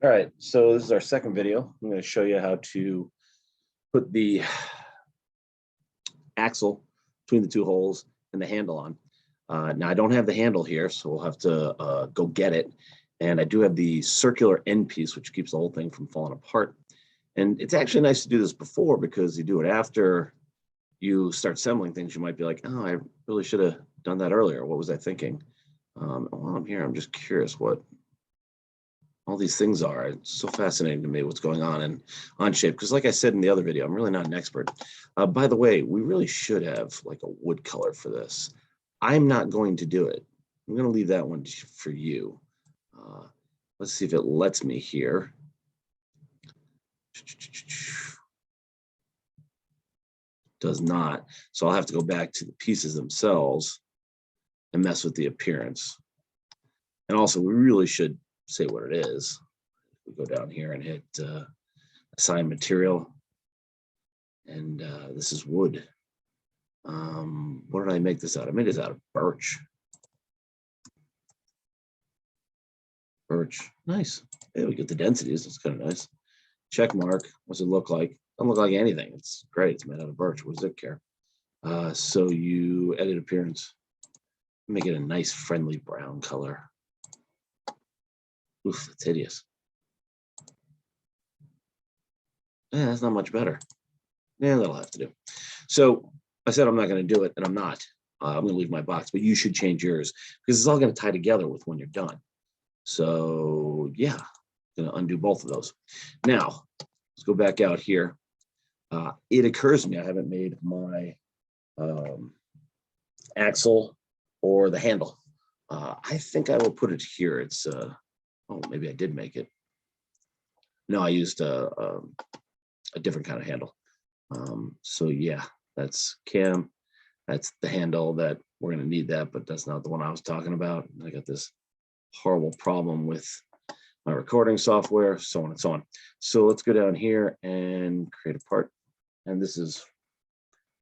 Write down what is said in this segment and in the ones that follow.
All right, so this is our second video. I'm going to show you how to put the axle between the two holes and the handle on. Now, I don't have the handle here, so we'll have to go get it. And I do have the circular end piece, which keeps the whole thing from falling apart. And it's actually nice to do this before, because you do it after you start assembling things. You might be like, oh, I really should have done that earlier. What was I thinking? While I'm here, I'm just curious what all these things are. It's so fascinating to me what's going on in Onshape, because like I said in the other video, I'm really not an expert. By the way, we really should have like a wood color for this. I'm not going to do it. I'm going to leave that one for you. Let's see if it lets me here. Does not. So I'll have to go back to the pieces themselves and mess with the appearance. And also, we really should say what it is. We go down here and hit assign material, and this is wood. What did I make this out of? I made this out of birch. Birch, nice. Yeah, we get the densities. That's kind of nice. Check mark. What's it look like? Doesn't look like anything. It's great. It's made out of birch. What does it care? So you edit appearance. Make it a nice, friendly brown color. Oof, that's hideous. Yeah, that's not much better. Yeah, that'll have to do. So I said I'm not going to do it, and I'm not. I'm going to leave my box, but you should change yours, because it's all going to tie together with when you're done. So yeah, I'm going to undo both of those. Now, let's go back out here. It occurs to me I haven't made my axle or the handle. I think I will put it here. It's, oh, maybe I did make it. No, I used a different kind of handle. So yeah, that's cam. That's the handle that we're going to need that, but that's not the one I was talking about. I got this horrible problem with my recording software, so on and so on. So let's go down here and create a part. And this is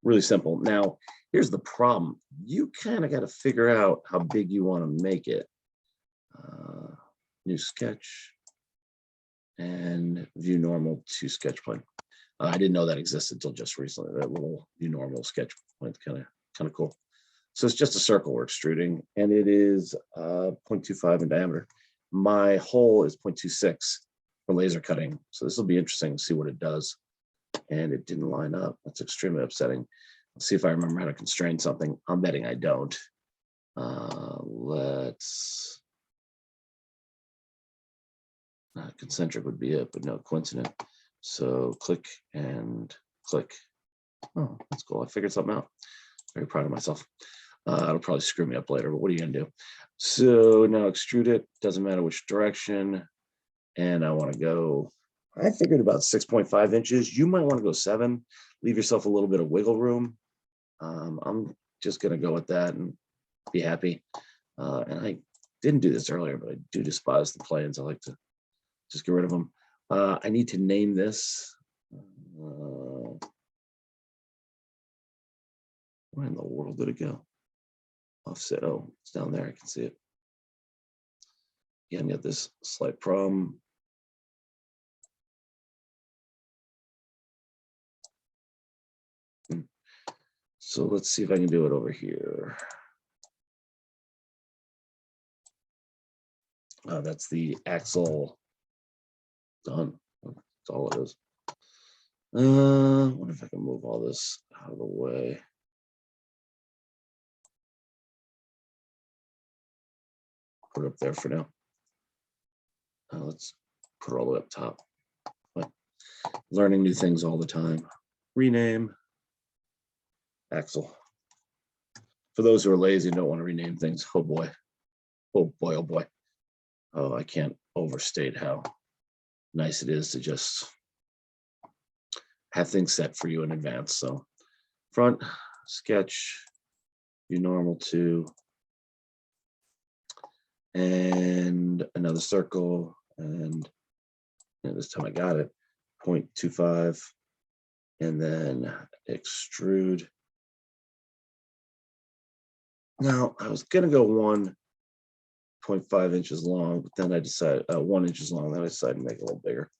really simple. Now, here's the problem. You kind of got to figure out how big you want to make it. New sketch and view normal to sketch plane. I didn't know that existed until just recently. That little view normal sketch point, kind of cool. So it's just a circle we're extruding, and it is 0.25 in diameter. My hole is 0.26 for laser cutting. So this will be interesting to see what it does. And it didn't line up. That's extremely upsetting. Let's see if I remember how to constrain something. I'm betting I don't. Let's, concentric would be it, but no, coincident. So click and click. Oh, that's cool. I figured something out. Very proud of myself. It'll probably screw me up later, but what are you gonna do? So now extrude it, doesn't matter which direction. And I wanna go, I figured about 6.5 inches. You might wanna go 7, leave yourself a little bit of wiggle room. I'm just gonna go with that and be happy. And I didn't do this earlier, but I do despise the planes. I like to just get rid of them. I need to name this. Where in the world did it go? Offset. Oh, it's down there. I can see it. Yeah, I got this slight problem. So let's see if I can do it over here. That's the axle done. That's all it is. I wonder if I can move all this out of the way. Put it up there for now. Let's put it all the way up top. But learning new things all the time. Rename axle. For those who are lazy and don't want to rename things, oh boy. Oh boy, oh boy. Oh, I can't overstate how nice it is to just have things set for you in advance. So front, sketch, view normal to, and another circle, and this time I got it, 0.25, and then extrude. Now I was gonna go one 0.5 inches long, but then I decided 1 inches long. Then I decided to make it a little bigger.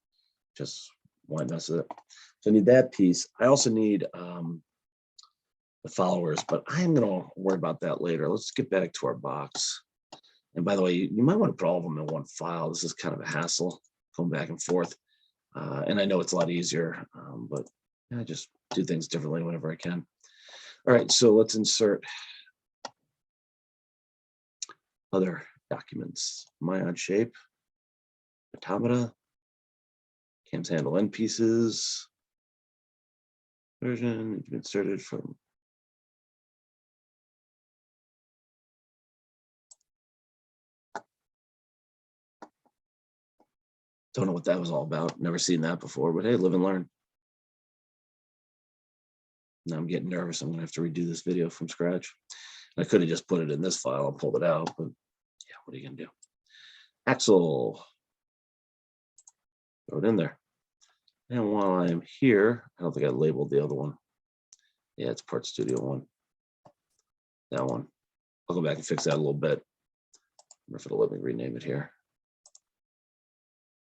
Just why mess with it? So I need that piece. I also need the followers, but I'm gonna worry about that later. Let's get back to our box. And by the way, you might want to put all of them in one file. This is kind of a hassle going back and forth. And I know it's a lot easier, but I just do things differently whenever I can. All right, so let's insert other documents. My odd shape, automata, cams handle end pieces, version inserted from. Don't know what that was all about. Never seen that before, but hey, live and learn. Now I'm getting nervous. I'm gonna have to redo this video from scratch. I could have just put it in this file and pulled it out, but yeah, what are you gonna do? Axle, throw it in there. And while I'm here, I don't think I labeled the other one. Yeah, it's Part Studio 1. That one. I'll go back and fix that a little bit. I wonder if it'll let me rename it here.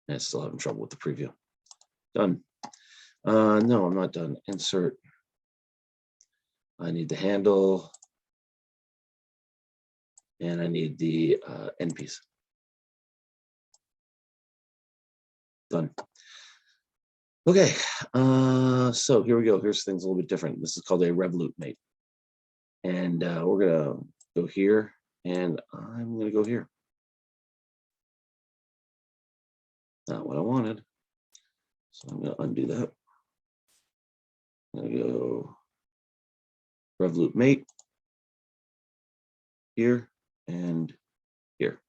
And it's still having trouble with the preview. Done. No, I'm not done. Insert. I need the handle. And I need the end piece. Done. Okay, so here we go. Here's things a little bit different. This is called a Rev Loop Mate. And we're gonna go here, and I'm gonna go here. Not what I wanted. So I'm gonna undo that. I'm gonna go Rev Loop Mate here and here.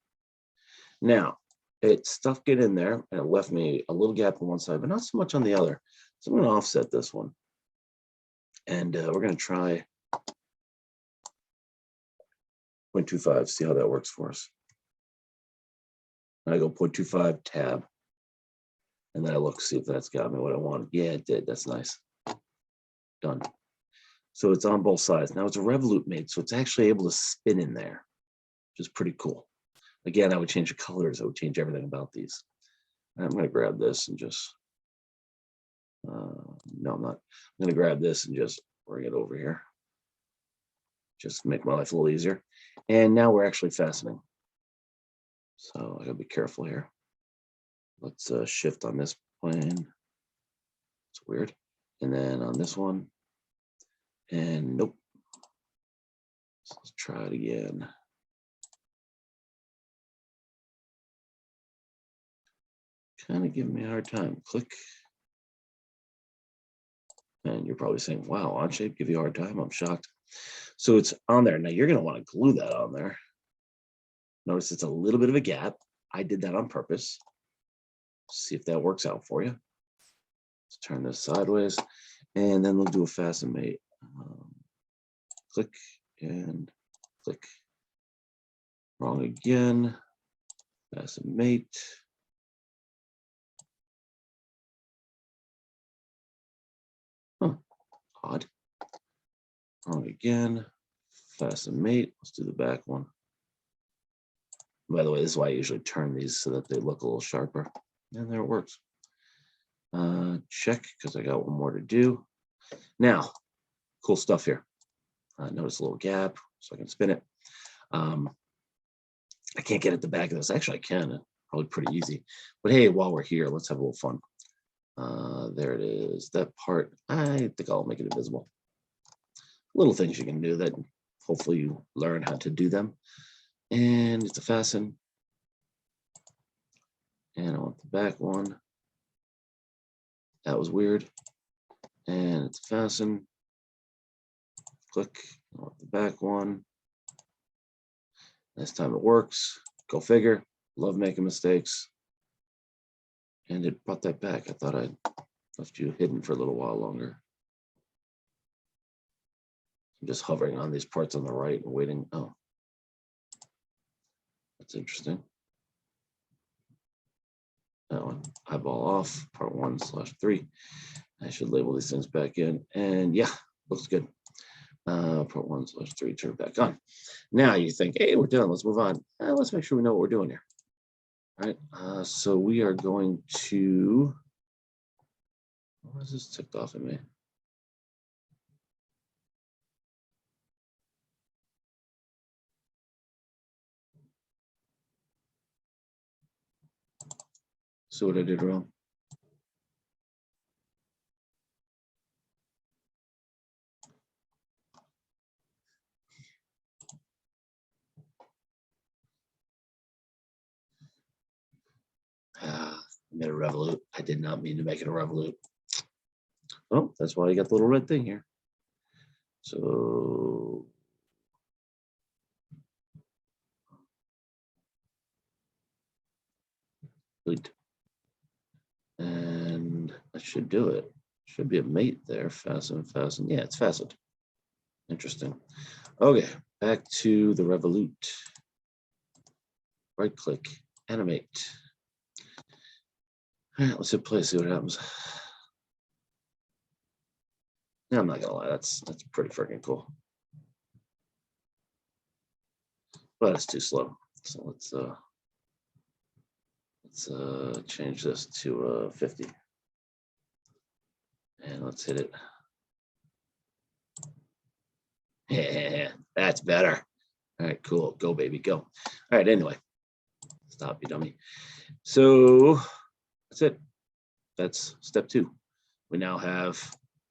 Now, it stuffed it in there and it left me a little gap on one side, but not so much on the other. So I'm gonna offset this one. And we're gonna try 0.25, see how that works for us. And I go 0.25 tab. And then I look, see if that's got me what I wanted. Yeah, it did. That's nice. Done. So it's on both sides. Now it's a Rev Loop Mate, so it's actually able to spin in there, which is pretty cool. Again, I would change the colors. I would change everything about these. I'm going to grab this and just, no, I'm not. I'm going to grab this and just bring it over here. Just make my life a little easier. And now we're actually fastening. So I got to be careful here. Let's shift on this plane. It's weird. And then on this one. And nope. So let's try it again. Kind of giving me a hard time. Click. And you're probably saying, wow, odd shape give you a hard time. I'm shocked. So it's on there. Now you're going to want to glue that on there. Notice it's a little bit of a gap. I did that on purpose. See if that works out for you. Let's turn this sideways. And then we'll do a fasten mate. Click and click. Wrong again. Fasten mate. Huh. Odd. Wrong again. Fasten mate. Let's do the back one. By the way, this is why I usually turn these so that they look a little sharper. And there it works. Check, because I got one more to do. Now, cool stuff here. Notice a little gap, so I can spin it. I can't get at the back of this. Actually, I can. Probably pretty easy. But hey, while we're here, let's have a little fun. There it is. That part, I think I'll make it invisible. Little things you can do that hopefully you learn how to do them. And it's a fasten. And I want the back one. That was weird. And it's a fasten. Click. I want the back one. This time it works. Go figure. Love making mistakes. And it brought that back. I thought I'd left you hidden for a little while longer. I'm just hovering on these parts on the right and waiting. Oh, that's interesting. That one, eyeball off, part 1/3. I should label these things back in. And yeah, looks good. Port 1/3, turn back on. Now you think, hey, we're done. Let's move on. Let's make sure we know what we're doing here. All right. So we are going to. What is this ticked off at me? So what I did wrong. I made a Rev Loop. I did not mean to make it a Rev Loop. Oh, that's why you got the little red thing here. So and that should do it. Should be a mate there. Fasten. Yeah, it's fastened. Interesting. Okay, back to the Revolute. Right click, animate. All right, let's hit play, see what happens. Yeah, I'm not gonna lie, that's pretty freaking cool. But it's too slow. So let's change this to 50. And let's hit it. Yeah, that's better. All right, cool. Go, baby, go. All right, anyway. Stop, you dummy. So that's it. That's step 2. We now have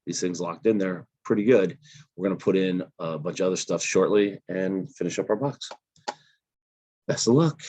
these things locked in there pretty good. We're going to put in a bunch of other stuff shortly and finish up our box. Best of luck.